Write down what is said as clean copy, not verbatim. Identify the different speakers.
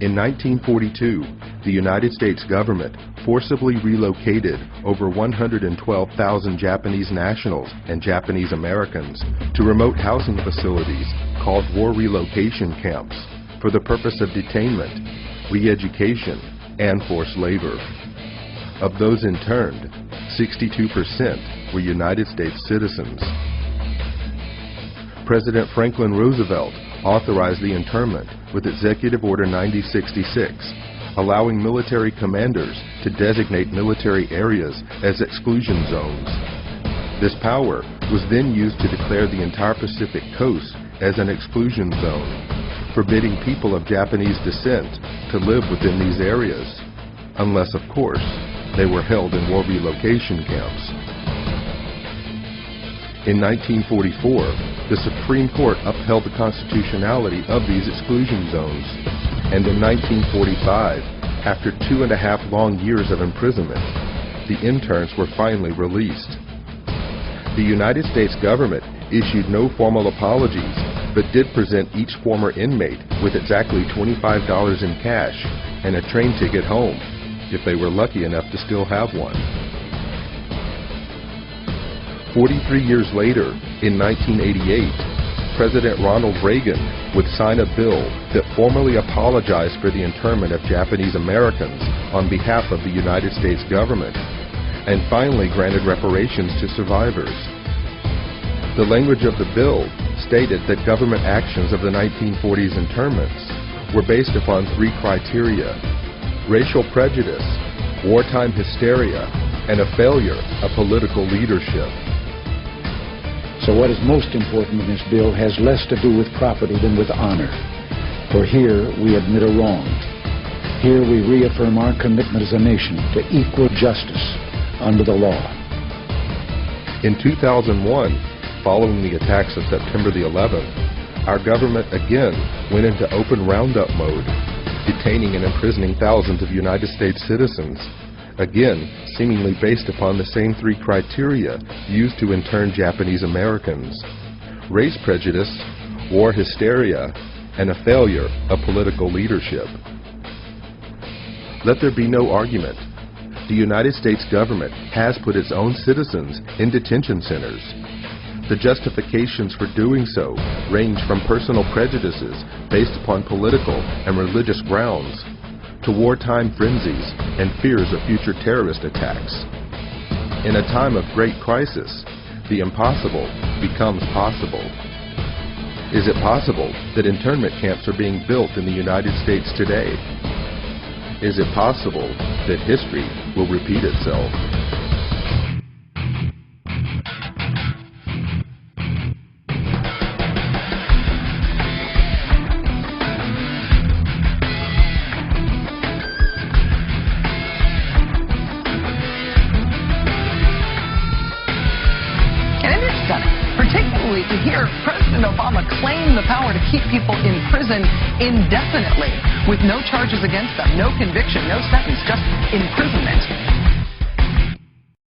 Speaker 1: In 1942, the United States government forcibly relocated over 112,000 Japanese nationals and Japanese Americans to remote housing facilities called war relocation camps for the purpose of detainment, re-education, and forced labor. Of those interned, 62% were United States citizens. President Franklin Roosevelt authorized the internment with Executive Order 9066, allowing military commanders to designate military areas as exclusion zones. This power was then used to declare the entire Pacific coast as an exclusion zone, forbidding people of Japanese descent to live within these areas, unless, of course, they were held in war relocation camps. In 1944, the Supreme Court upheld the constitutionality of these exclusion zones, and in 1945, after 2.5 long years of imprisonment, the interns were finally released. The United States government issued no formal apologies, but did present each former inmate with exactly $25 in cash and a train ticket home, if they were lucky enough to still have one. 43 years later, in 1988, President Ronald Reagan would sign a bill that formally apologized for the internment of Japanese Americans on behalf of the United States government, and finally granted reparations to survivors. The language of the bill stated that government actions of the 1940s internments were based upon 3 criteria: racial prejudice, wartime hysteria, and a failure of political leadership.
Speaker 2: So what is most important in this bill has less to do with property than with honor. For here we admit a wrong. Here we reaffirm our commitment as a nation to equal justice under the law.
Speaker 1: In 2001, following the attacks of September the 11th, our government again went into open roundup mode, detaining and imprisoning thousands of United States citizens, again seemingly based upon the same 3 criteria used to intern Japanese Americans: race prejudice, war hysteria, and a failure of political leadership. Let there be no argument. The United States government has put its own citizens in detention centers. The justifications for doing so range from personal prejudices based upon political and religious grounds to wartime frenzies and fears of future terrorist attacks. In a time of great crisis, the impossible becomes possible. Is it possible that internment camps are being built in the United States today? Is it possible that history will repeat itself?
Speaker 3: Particularly to hear President Obama claim the power to keep people in prison indefinitely with no charges against them, no conviction, no sentence, just imprisonment.